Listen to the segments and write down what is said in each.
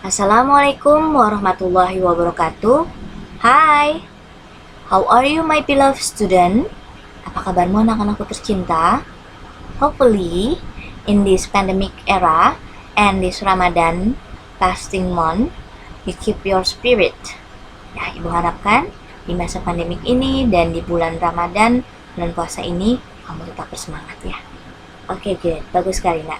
Assalamualaikum warahmatullahi wabarakatuh. Hai, how are you my beloved student? Apa kabarmu anak-anakku tercinta? Hopefully, in this pandemic era and this Ramadan fasting month, you keep your spirit. Ya, Ibu harapkan di masa pandemik ini dan di bulan Ramadan, bulan puasa ini, kamu tetap bersemangat ya. Oke, good. Bagus sekali, Nak.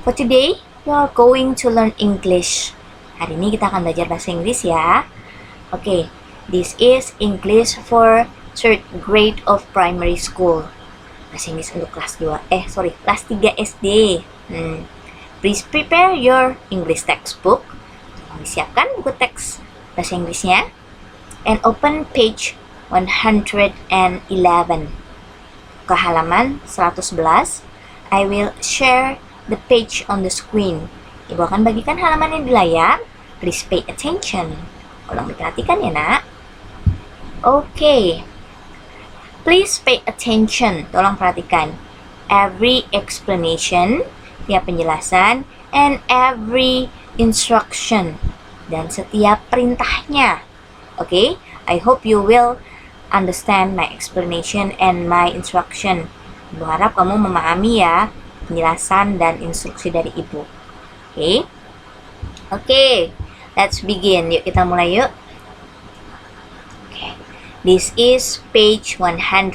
For today, we are going to learn English. Hari ini kita akan belajar bahasa Inggris ya. Oke, this is English for third grade of primary school. Bahasa Inggris untuk kelas 3 SD. Please prepare your English textbook. Tolong disiapkan buku teks bahasa Inggrisnya. And open page 111. Ke halaman 111. I will share the page on the screen. Ibu akan bagikan halamannya di layar. Please pay attention. Tolong diperhatikan ya, Nak. Okay. Please pay attention. Tolong perhatikan. Every explanation, tiap penjelasan, and every instruction, dan setiap perintahnya. Okay? I hope you will understand my explanation and my instruction. Ibu harap kamu memahami ya penjelasan dan instruksi dari Ibu. Okay? Okay, let's begin. Yuk kita mulai yuk. Okay. This is page 111.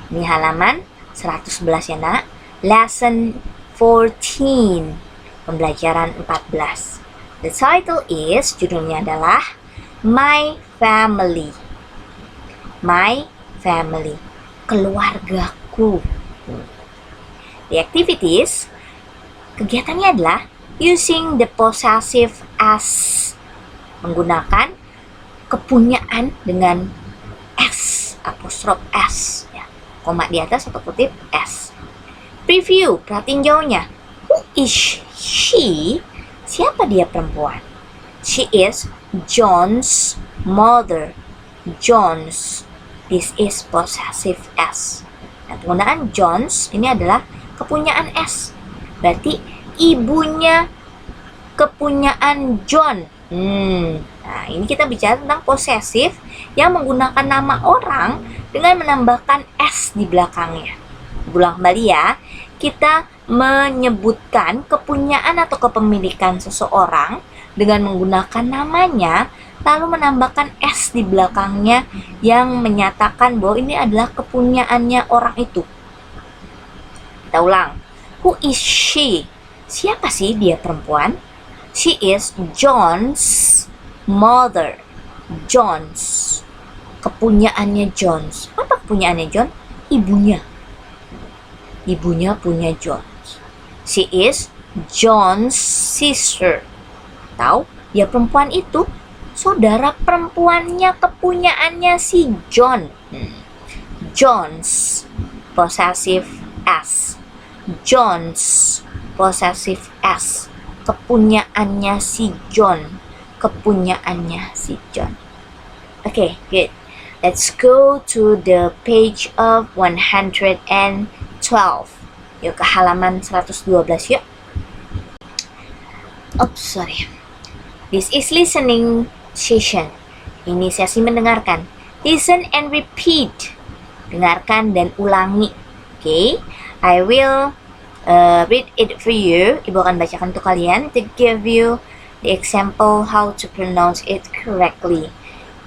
Ini halaman 111 ya, Nak. Lesson 14. Pembelajaran 14. The title is, judulnya adalah My Family. My Family. Keluargaku. The activities, kegiatannya adalah using the possessive as, menggunakan kepunyaan dengan s, apostrof s, ya. Koma di atas atau kutip s. Preview, perhatiin jauhnya. Who is she? Siapa dia perempuan? She is John's mother. John's. This is possessive s. Nah, penggunaan John's ini adalah kepunyaan s. Berarti ibunya kepunyaan John. Nah, ini kita bicara tentang posesif yang menggunakan nama orang dengan menambahkan s di belakangnya. Ulang kembali ya. Kita menyebutkan kepunyaan atau kepemilikan seseorang dengan menggunakan namanya, lalu menambahkan s di belakangnya yang menyatakan bahwa ini adalah kepunyaannya orang itu. Kita ulang. Who is she? Siapa sih dia perempuan? She is John's mother. John's. Kepunyaannya John's. Apa kepunyaannya John? Ibunya. Ibunya punya John. She is John's sister. Tahu? Dia perempuan itu saudara perempuannya kepunyaannya si John. John's. Possessive s. John's. Possessive s. Kepunyaannya si John. Kepunyaannya si John. Okay, good. Let's go to the page of 112. Yuk ke halaman 112 yuk. Oops, sorry. This is listening session. Ini sesi mendengarkan. Listen and repeat. Dengarkan dan ulangi. Okay, I will read it for you. Ibu akan bacakan untuk kalian to give you the example how to pronounce it correctly.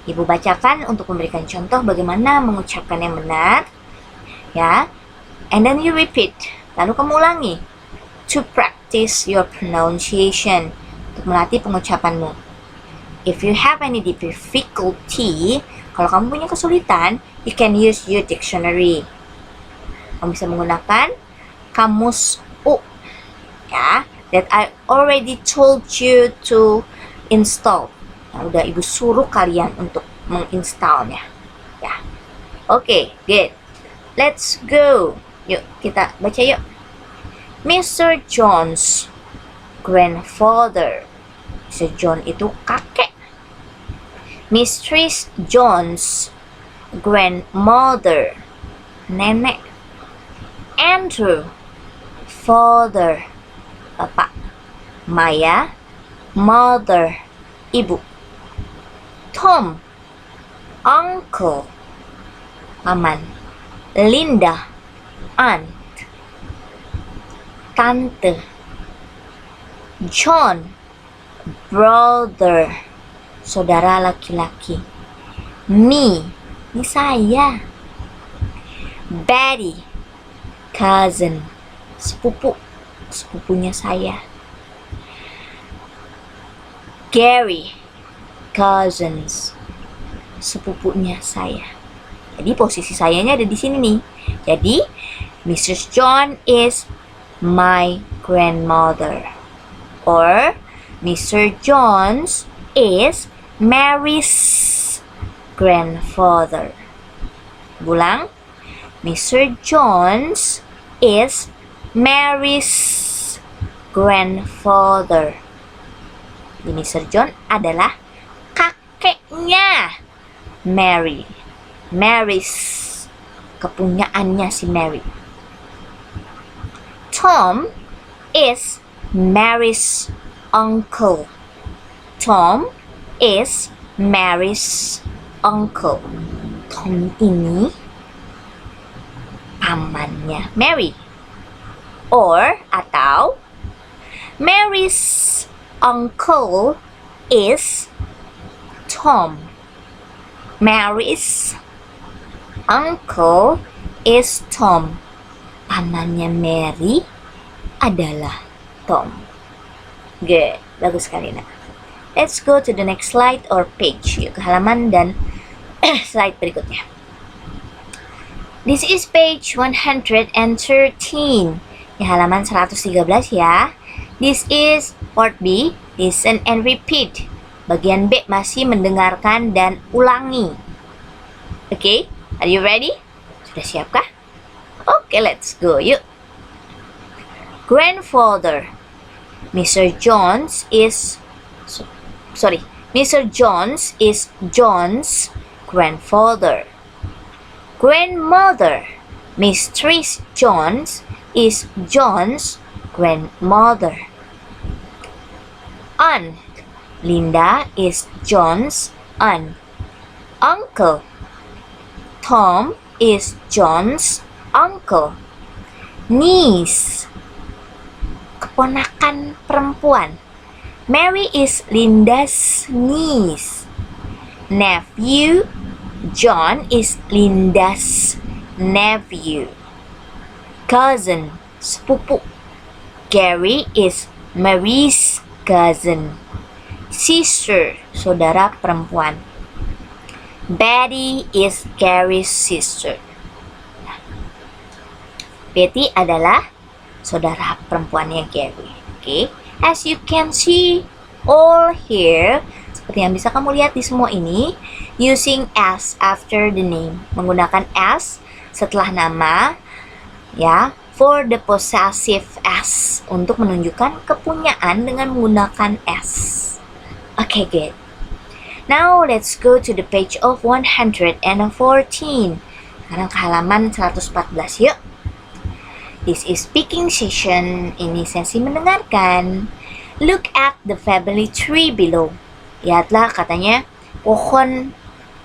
Ibu bacakan untuk memberikan contoh bagaimana mengucapkan yang benar. Ya. And then you repeat. Lalu kamu ulangi. To practice your pronunciation. Untuk melatih pengucapanmu. If you have any difficulty, kalau kamu punya kesulitan, you can use your dictionary. Kamu bisa menggunakan kamus U, ya, that I already told you to install. Nah, udah Ibu suruh kalian untuk menginstalnya, ya. Oke, good. Let's go. Yuk, kita baca yuk. Mr. John's grandfather. Mr. John itu kakek. Mistress John's grandmother. Nenek. Andrew father, bapak. Maya, mother, ibu. Tom, uncle, paman. Linda, aunt, tante. John, brother, saudara laki-laki. Me, ini saya. Betty, cousin, sepupunya saya. Gary, cousins, sepupunya saya. Jadi posisi sayanya ada di sini nih. Jadi Mrs. John is my grandmother, or Mr. Jones is Mary's grandfather. Ulang. Mr. Jones is Mary's grandfather. Jadi Mr. John adalah kakeknya Mary. Mary's, kepunyaannya si Mary. Tom is Mary's uncle. Tom is Mary's uncle. Tom ini pamannya Mary. Atau Mary's uncle is Tom. Mary's uncle is Tom. Pamannya Mary adalah Tom. Good. Bagus sekali, nak. Let's go to the next slide or page. Yuk ke halaman dan slide berikutnya. This is page 113. Di halaman 113 ya. This is part B. Listen and repeat. Bagian B masih mendengarkan dan ulangi. Okay, are you ready? Sudah siapkah? Okay, let's go. Yuk. Grandfather. Mr. Jones is John's grandfather. Grandmother. Mistress Jones is John's grandmother. Aunt. Linda is John's aunt. Uncle. Tom is John's uncle. Niece, keponakan perempuan. Mary is Linda's niece. Nephew, John is Linda's nephew. Cousin, sepupu. Gary is Mary's cousin. Sister, saudara perempuan. Betty is Gary's sister. Betty adalah saudara perempuannya Gary. Okay. As you can see all here, seperti yang bisa kamu lihat di semua ini, using as after the name, menggunakan as setelah nama, ya, for the possessive s, untuk menunjukkan kepunyaan dengan menggunakan s. Okay, good. Now, let's go to the page of 114. Sekarang ke halaman 114, yuk. This is speaking session. Ini sesi mendengarkan. Look at the family tree below. Lihatlah katanya pohon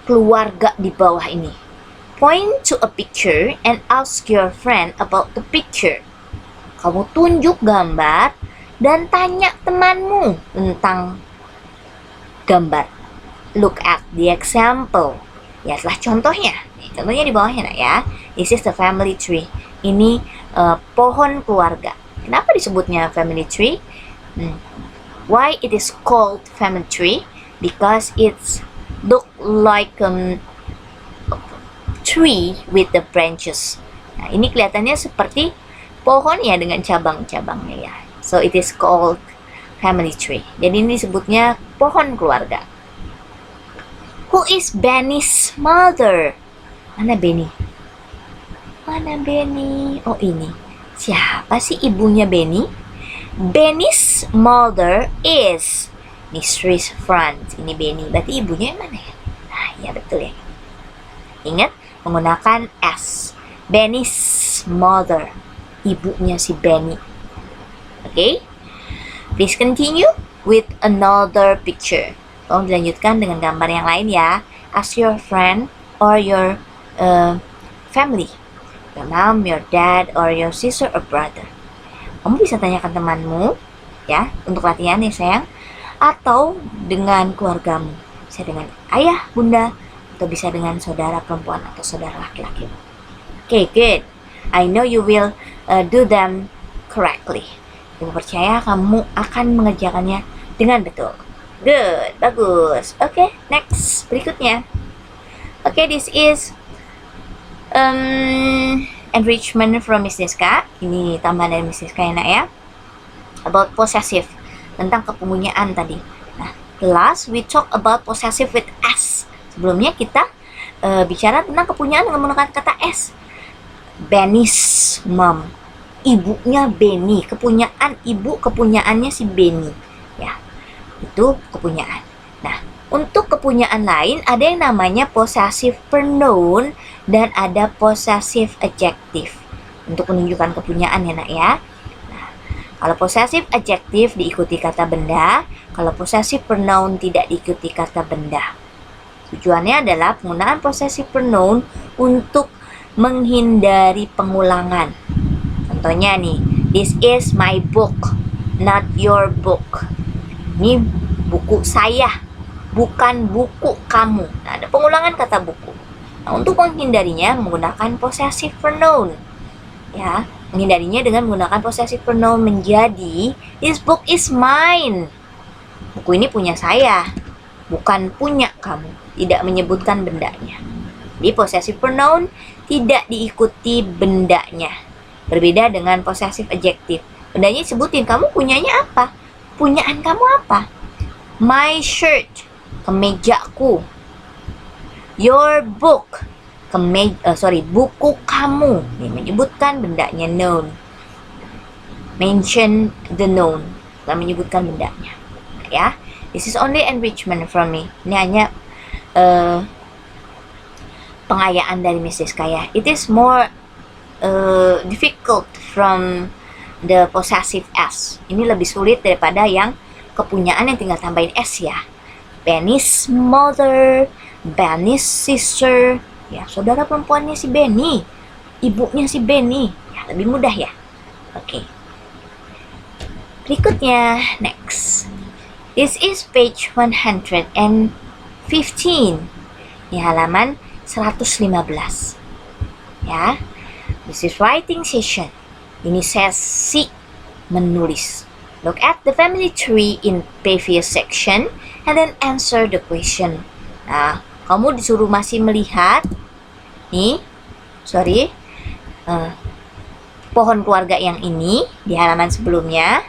keluarga di bawah ini. Point to a picture and ask your friend about the picture. Kamu tunjuk gambar dan tanya temanmu tentang gambar. Look at the example. Lihatlah contohnya. Contohnya di bawahnya, nak, ya. This is the family tree. Ini pohon keluarga. Kenapa disebutnya family tree? Why it is called family tree? Because it's look like tree with the branches. Nah, ini kelihatannya seperti pohon ya dengan cabang-cabangnya ya. So it is called family tree. Jadi ini disebutnya pohon keluarga. Who is Benny's mother? Mana Benny? Mana Benny? Oh, ini. Siapa sih ibunya Benny? Benny's mother is Mistress Franz. Ini Benny. Berarti ibunya yang mana ya? Nah, ya betul ya. Ingat, menggunakan S. Benny's mother. Ibunya si Benny. Okay? Please continue. with another picture. Tolong dilanjutkan dengan gambar yang lain ya. Ask your friend or your family, your mom, your dad, or your sister or brother. Kamu bisa tanyakan temanmu, ya, untuk latihan ya sayang, atau dengan keluargamu. Bisa dengan ayah, bunda, atau bisa dengan saudara perempuan atau saudara laki-laki. Okay, good. I know you will do them correctly. Ibu percaya kamu akan mengerjakannya dengan betul. Good, bagus. Okay, next, berikutnya. Okay, this is enrichment from Miss Niska. Ini tambahan dari Miss Niska ya nak ya. About possessive, tentang kepunyaan tadi. Nah, last we talk about possessive with S. Sebelumnya kita bicara tentang kepunyaan dengan menggunakan kata S. Benny's mom, ibunya Benny. Kepunyaan ibu, kepunyaannya si Benny. Ya, itu kepunyaan. Nah, untuk kepunyaan lain ada yang namanya possessive pronoun dan ada possessive adjective. Untuk menunjukkan kepunyaan ya nak ya. Nah, kalau possessive adjective diikuti kata benda, kalau possessive pronoun tidak diikuti kata benda. Tujuannya adalah penggunaan possessive pronoun untuk menghindari pengulangan. Contohnya nih, this is my book, not your book. Ini buku saya, bukan buku kamu. Nah, ada pengulangan kata buku. Nah, untuk menghindarinya menggunakan possessive pronoun. Ya, menghindarinya dengan menggunakan possessive pronoun menjadi this book is mine. Buku ini punya saya, bukan punya kamu. Tidak menyebutkan bendanya. Di possessive pronoun tidak diikuti bendanya. Berbeda dengan possessive adjective. Bendanya sebutin, kamu punyanya apa? Punyaan kamu apa? My shirt, kemejaku. Your book, buku kamu. Ini menyebutkan bendanya, noun. Mention the noun, bukan menyebutkan bendanya. Ya, this is only enrichment from me. Ini hanya pengayaan dari Mrs. Kaya. It is more difficult from the possessive S. Ini lebih sulit daripada yang kepunyaan yang tinggal tambahin S ya. Benny's mother, Benny's sister. Ya, saudara perempuannya si Benny, ibunya si Benny. Ya, lebih mudah ya. Oke. Berikutnya, next. This is page 115. Ini halaman 115. Ya. This is writing session. Ini sesi menulis. Look at the family tree in previous section and then answer the question. Nah, kamu disuruh masih melihat pohon keluarga yang ini di halaman sebelumnya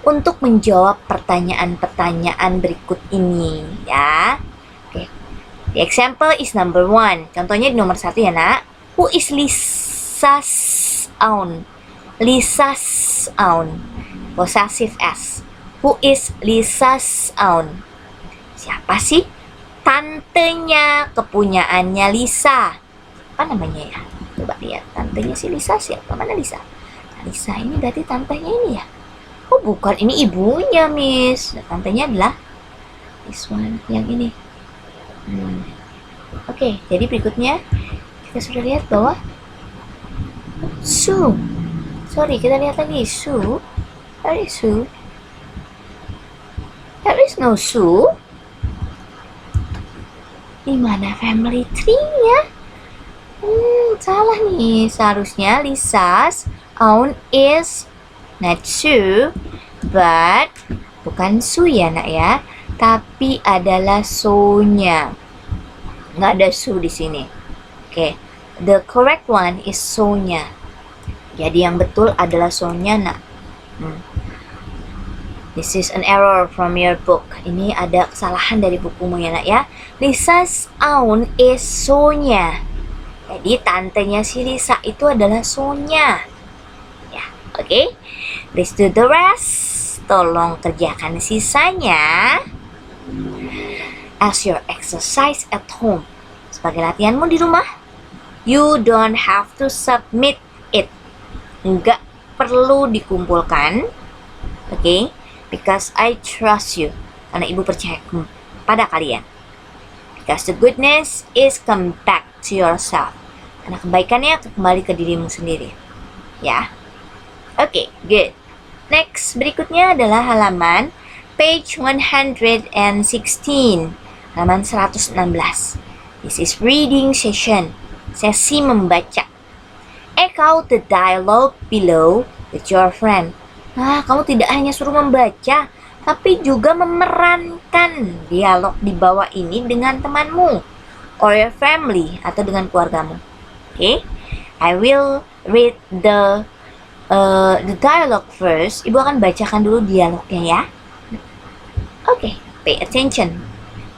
untuk menjawab pertanyaan-pertanyaan berikut ini ya. Oke. The example is number 1. Contohnya di nomor 1 ya nak. Who is Lisa's aunt? Lisa's aunt. Possessive S. Who is Lisa's aunt? Siapa sih tantenya kepunyaannya Lisa? Apa namanya ya? Coba lihat. Tantenya si Lisa siapa? Mana Lisa? Nah, Lisa ini berarti tantenya ini ya? Oh bukan, ini ibunya Miss. Nah, tantenya adalah this one, yang ini. Oke, jadi berikutnya kita sudah lihat bahwa Sue. Sorry, kita lihat lagi Sue. Where is Sue? There is no Sue. Di mana family tree-nya? Salah nih. Seharusnya Lisa's aunt is not Sue, but bukan Sue ya nak ya, tapi adalah So-nya. Nggak ada Sue di sini. Oke, the correct one is So-nya. Jadi yang betul adalah So-nya nak. This is an error from your book. Ini ada kesalahan dari bukumu ya nak ya. Lisa's aunt is So-nya. Jadi tantenya si Lisa itu adalah So-nya. Ya, oke. Please do the rest. Tolong kerjakan sisanya as your exercise at home. Sebagai latihanmu di rumah. You don't have to submit it. Nggak perlu dikumpulkan. Oke. Because I trust you. Karena ibu percaya pada kalian. Because the goodness is come back to yourself. Karena kebaikannya akan kembali ke dirimu sendiri. Ya. Oke, good. Next, berikutnya adalah halaman page 116. Halaman 116. This is reading session. Sesi membaca. Echo the dialogue below with your friend. Nah, kamu tidak hanya suruh membaca, tapi juga memerankan dialog di bawah ini dengan temanmu, or your family, atau dengan keluargamu. Okay? I will read the dialogue first. Ibu akan bacakan dulu dialognya ya. Okay, pay attention.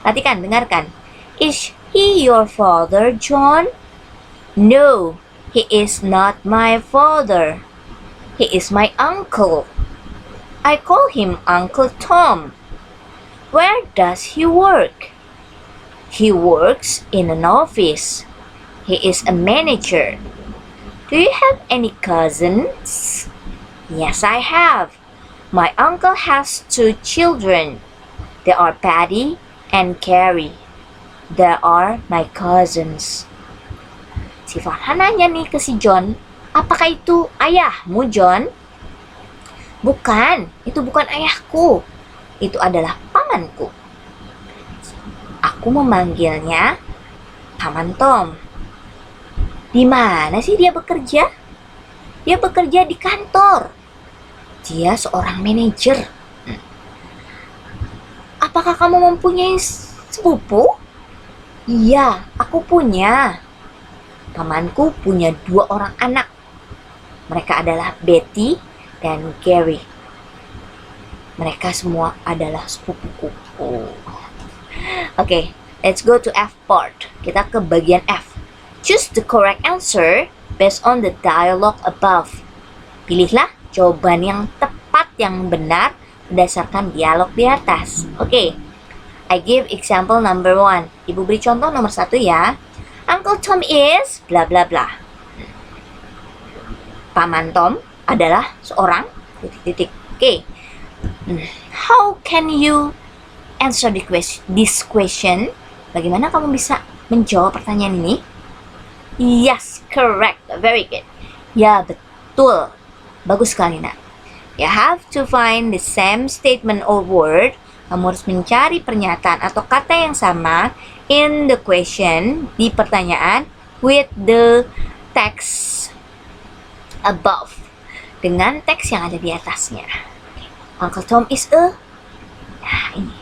Perhatikan, dengarkan. Is he your father, John? No, he is not my father. He is my uncle. I call him Uncle Tom. Where does he work? He works in an office. He is a manager. Do you have any cousins? Yes, I have. My uncle has 2 children. They are Patty and Carrie. They are my cousins. Si Farhan nanya nih ke si John, apakah itu ayahmu, John? Bukan, itu bukan ayahku. Itu adalah pamanku. Aku memanggilnya Paman Tom. Di mana sih dia bekerja? Dia bekerja di kantor. Dia seorang manajer. Apakah kamu mempunyai sepupu? Iya, aku punya. Pamanku punya 2 orang anak. Mereka adalah Betty dan Gary. Mereka semua adalah sepupuku. Oke, let's go to F part. Kita ke bagian F. Choose the correct answer based on the dialogue above. Pilihlah jawaban yang tepat, yang benar berdasarkan dialog di atas. Oke, I give example number 1. Ibu beri contoh nomor 1 ya. Uncle Tom is bla bla bla. Paman Tom adalah seorang titik-titik. Oke. How can you answer this question? Bagaimana kamu bisa menjawab pertanyaan ini? Yes, correct. Very good. Ya, betul. Bagus sekali, nak. You have to find the same statement or word. Kamu harus mencari pernyataan atau kata yang sama in the question, di pertanyaan, with the text above, dengan teks yang ada di atasnya. Uncle Tom is a... Nah, ini.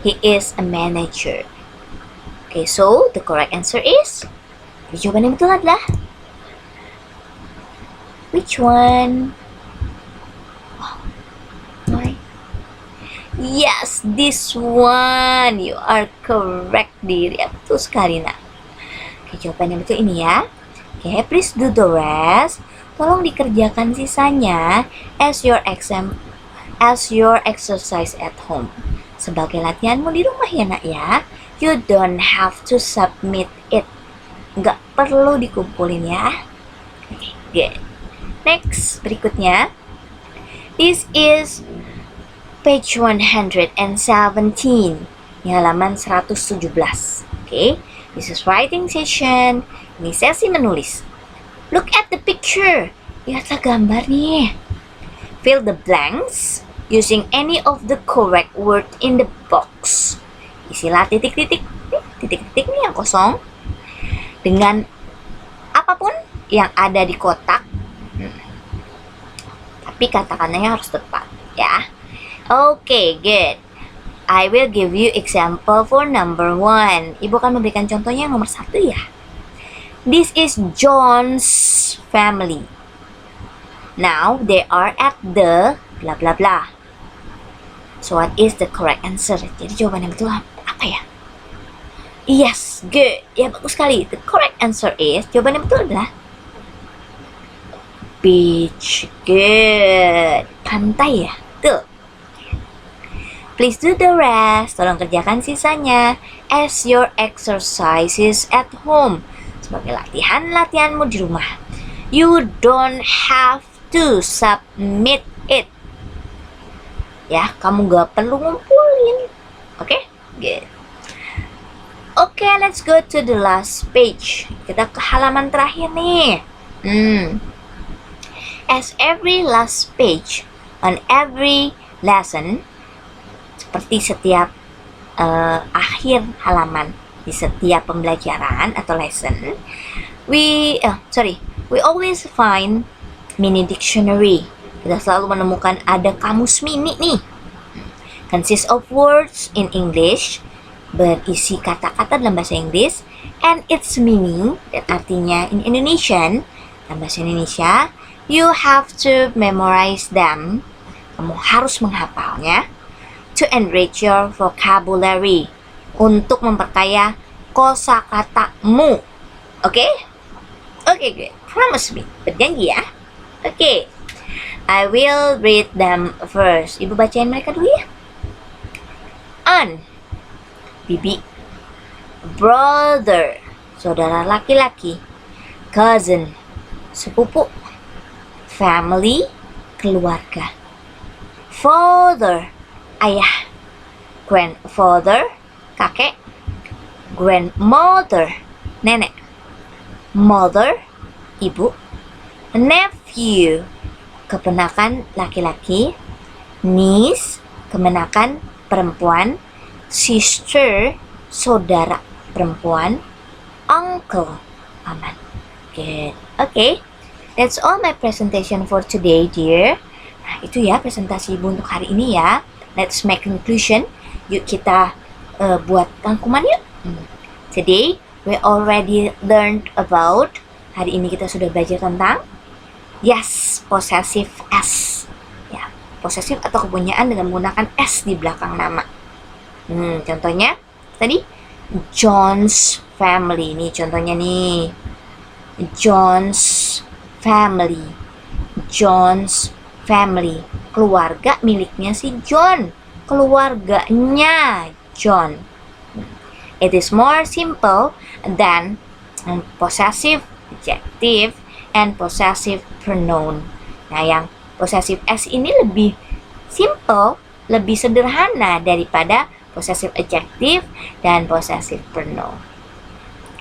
He is a manager. Okay, so the correct answer is... Jawaban yang betul adalah... Which one? Oh, why? Yes, this one. You are correct, dear. Ya, betul sekali, nak. Okay, jawaban yang betul ini ya. Okay, please do the rest. Tolong dikerjakan sisanya as your exercise at home. Sebagai latihanmu di rumah ya, nak ya. You don't have to submit it. Nggak perlu dikumpulin ya. Okay, good. Next, berikutnya. This is page 117. Ini halaman 117. Okay, this is writing session. Ini sesi menulis. Look at the picture. Lihatlah gambar nih. Fill the blanks using any of the correct word in the box. Isilah titik-titik nih yang kosong dengan apapun yang ada di kotak. Tapi kata-katanya harus tepat, ya. Okay, good. I will give you example for number 1. Ibu akan memberikan contohnya yang nomor 1 ya. This is John's family. Now they are at the blah blah blah. So what is the correct answer? Jadi jawaban yang betul apa ya? Yes, good. Ya, bagus sekali. The correct answer is, jawaban yang betul adalah beach. Good. Pantai ya? Tuh. Please do the rest. Tolong kerjakan sisanya as your exercises at home. Sebagai latihanmu di rumah. You don't have to submit it. Ya, kamu gak perlu ngumpulin. Oke? Good. Oke, let's go to the last page. Kita ke halaman terakhir nih. As every last page on every lesson, seperti setiap akhir halaman di setiap pembelajaran atau lesson, we always find mini dictionary. Kita selalu menemukan ada kamus mini nih. Consists of words in English, berisi kata-kata dalam bahasa Inggris, and its meaning, dan artinya in Indonesian, dalam bahasa Indonesia, you have to memorize them. Kamu harus menghafalnya. To enrich your vocabulary, untuk memperkaya kosakatamu. Oke? Oke, good. Promise me. Berjanji ya. Oke. I will read them first. Ibu bacain mereka dulu ya. An, bibi. Brother, saudara laki-laki. Cousin, sepupu. Family, keluarga. Father, ayah. Grandfather, kakek. Grandmother, nenek. Mother, ibu. Nephew, keponakan laki-laki. Niece, keponakan perempuan. Sister, saudara perempuan. Uncle, paman. Good. Okay, that's all my presentation for today, dear. Nah, itu ya presentasi ibu untuk hari ini ya. Let's make conclusion. Yuk kita buat rangkuman yuk. Today we already learned about. Hari ini kita sudah belajar tentang yes, possessive s. Ya, possessive atau kepunyaan dengan menggunakan s di belakang nama. Contohnya tadi John's family. Nih contohnya nih. John's family. John's family. Keluarga miliknya si John. Keluarganya John. It is more simple than possessive adjective and possessive pronoun. Nah, yang possessive s ini lebih simple, lebih sederhana daripada possessive adjective dan possessive pronoun.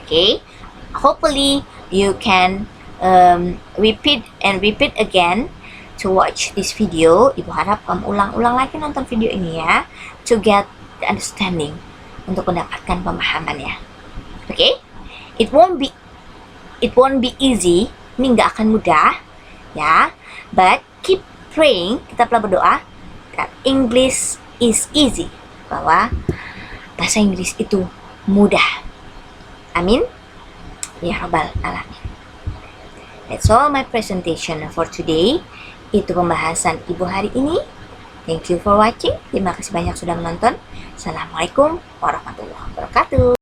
Okay, hopefully you can repeat again to watch this video. Ibu harap kamu ulang-ulang lagi nonton video ini ya, to get the understanding, untuk mendapatkan pemahamannya. Okay, it won't be easy. Ini nggak akan mudah, ya. But keep praying. Kita telah berdoa that English is easy, bahwa bahasa Inggris itu mudah. Amin. Ya Rabbal Alamin. That's all my presentation for today. Itu pembahasan ibu hari ini. Thank you for watching. Terima kasih banyak sudah menonton. Assalamualaikum warahmatullahi wabarakatuh.